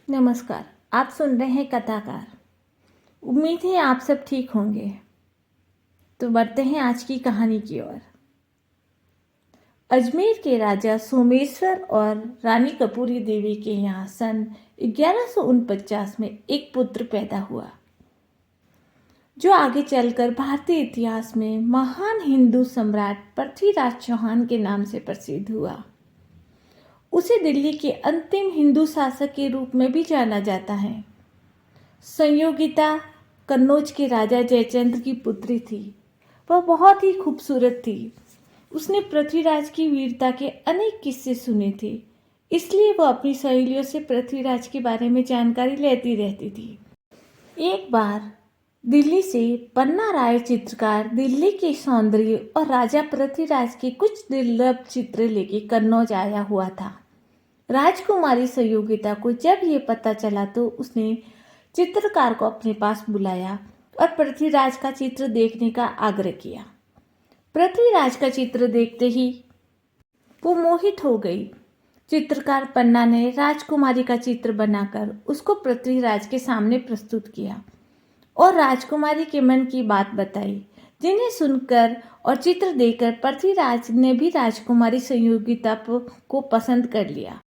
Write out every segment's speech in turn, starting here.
नमस्कार। आप सुन रहे हैं कथाकार। उम्मीद है आप सब ठीक होंगे। तो बढ़ते हैं आज की कहानी की ओर। अजमेर के राजा सोमेश्वर और रानी कपूरी देवी के यहाँ सन 1149 में एक पुत्र पैदा हुआ, जो आगे चलकर भारतीय इतिहास में महान हिंदू सम्राट पृथ्वीराज चौहान के नाम से प्रसिद्ध हुआ। उसे दिल्ली के अंतिम हिंदू शासक के रूप में भी जाना जाता है। संयोगिता कन्नौज के राजा जयचंद्र की पुत्री थी। वह बहुत ही खूबसूरत थी। उसने पृथ्वीराज की वीरता के अनेक किस्से सुने थे, इसलिए वह अपनी सहेलियों से पृथ्वीराज के बारे में जानकारी लेती रहती थी। एक बार दिल्ली से पन्ना राय चित्रकार दिल्ली के सौंदर्य और राजा पृथ्वीराज के कुछ दुर्लभ चित्र लेके कन्नौज आया हुआ था। राजकुमारी संयोगिता को जब ये पता चला तो उसने चित्रकार को अपने पास बुलाया और पृथ्वीराज का चित्र देखने का आग्रह किया। पृथ्वीराज का चित्र देखते ही वो मोहित हो गई। चित्रकार पन्ना ने राजकुमारी का चित्र बनाकर उसको पृथ्वीराज के सामने प्रस्तुत किया और राजकुमारी के मन की बात बताई, जिन्हें सुनकर और चित्र देखकर पृथ्वीराज ने भी राजकुमारी संयोगिता को पसंद कर लिया।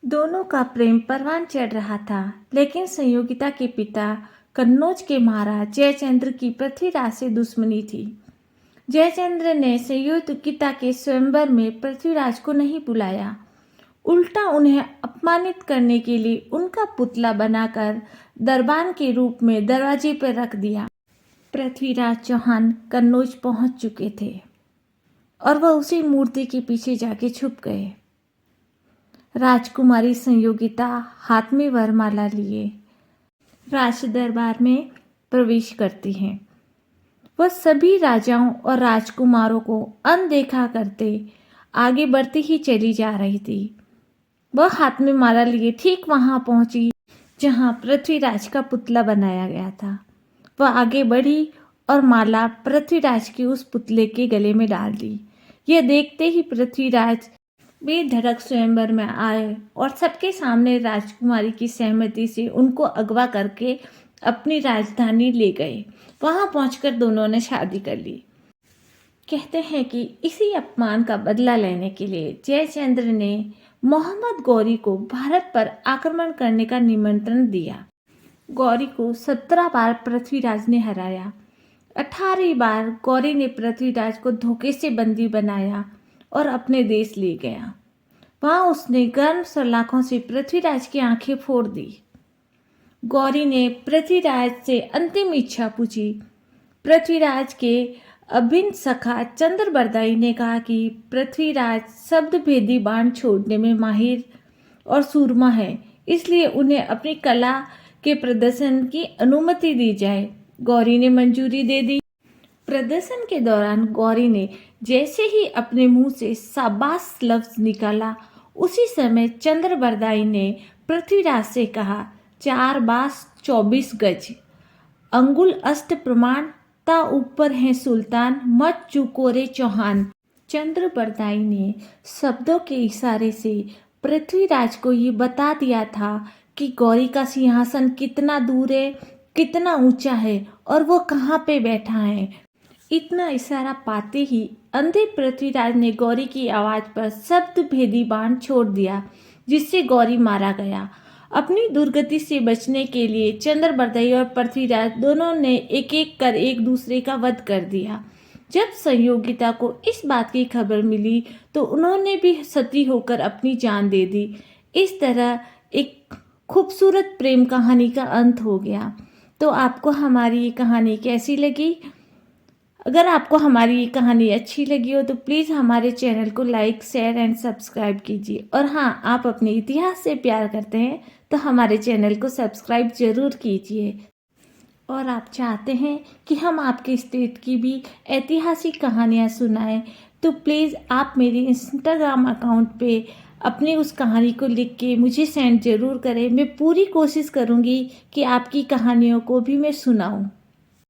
दोनों का प्रेम परवान चढ़ रहा था, लेकिन संयोगिता के पिता कन्नौज के महाराज जयचंद्र की पृथ्वीराज से दुश्मनी थी। जयचंद्र ने संयोगिता के स्वयंवर में पृथ्वीराज को नहीं बुलाया, उल्टा उन्हें अपमानित करने के लिए उनका पुतला बनाकर दरबान के रूप में दरवाजे पर रख दिया। पृथ्वीराज चौहान कन्नौज पहुंच चुके थे और वह उसी मूर्ति के पीछे जाके छुप गए। राजकुमारी संयोगिता हाथ में वरमाला लिए राज दरबार में प्रवेश करती हैं। वह सभी राजाओं और राजकुमारों को अनदेखा करते आगे बढ़ती ही चली जा रही थी। वह हाथ में माला लिए ठीक वहां पहुंची जहां पृथ्वीराज का पुतला बनाया गया था। वह आगे बढ़ी और माला पृथ्वीराज के उस पुतले के गले में डाल दी। यह देखते ही पृथ्वीराज बेधड़क स्वयंवर में आए और सबके सामने राजकुमारी की सहमति से उनको अगवा करके अपनी राजधानी ले गए। वहां पहुंचकर दोनों ने शादी कर ली। कहते हैं कि इसी अपमान का बदला लेने के लिए जयचंद्र ने मोहम्मद गौरी को भारत पर आक्रमण करने का निमंत्रण दिया। गौरी को 17 बार पृथ्वीराज ने हराया। 18वीं बार गौरी ने पृथ्वीराज को धोखे से बंदी बनाया और अपने देश ले गया। वहां उसने गर्म सलाखों से पृथ्वीराज की आंखें फोड़ दी। गौरी ने पृथ्वीराज से अंतिम इच्छा पूछी। पृथ्वीराज के अभिन्न सखा चंद्रबरदाई ने कहा कि पृथ्वीराज शब्द भेदी बाण छोड़ने में माहिर और सूरमा है, इसलिए उन्हें अपनी कला के प्रदर्शन की अनुमति दी जाए। गौरी ने मंजूरी दे दी। प्रदर्शन के दौरान गौरी ने जैसे ही अपने मुंह से शाबाश लफ्ज निकाला, उसी समय चंद्रबरदाई ने पृथ्वीराज से कहा, 4 बास 24 गज, अंगुल अष्ट प्रमाण ता ऊपर है सुल्तान, मत चूको रे चौहान। चंद्रबरदाई ने शब्दों के इशारे से पृथ्वीराज को ये बता दिया था कि गौरी का सिंहासन कितना दूर है, कितना ऊंचा है और वो कहाँ पे बैठा है। इतना इशारा पाते ही अंधे पृथ्वीराज ने गौरी की आवाज पर शब्द भेदी बाण छोड़ दिया, जिससे गौरी मारा गया। अपनी दुर्गति से बचने के लिए चंद्रबरदाई और पृथ्वीराज दोनों ने एक एक कर एक दूसरे का वध कर दिया। जब संयोगिता को इस बात की खबर मिली तो उन्होंने भी सती होकर अपनी जान दे दी। इस तरह एक खूबसूरत प्रेम कहानी का अंत हो गया। तो आपको हमारी ये कहानी कैसी लगी? अगर आपको हमारी ये कहानी अच्छी लगी हो तो प्लीज़ हमारे चैनल को लाइक, शेयर एंड सब्सक्राइब कीजिए। और हाँ, आप अपने इतिहास से प्यार करते हैं तो हमारे चैनल को सब्सक्राइब ज़रूर कीजिए। और आप चाहते हैं कि हम आपके स्टेट की भी ऐतिहासिक कहानियाँ सुनाएं तो प्लीज़ आप मेरे इंस्टाग्राम अकाउंट पे अपनी उस कहानी को लिख के मुझे सेंड ज़रूर करें। मैं पूरी कोशिश करूँगी कि आपकी कहानियों को भी मैं सुनाऊँ।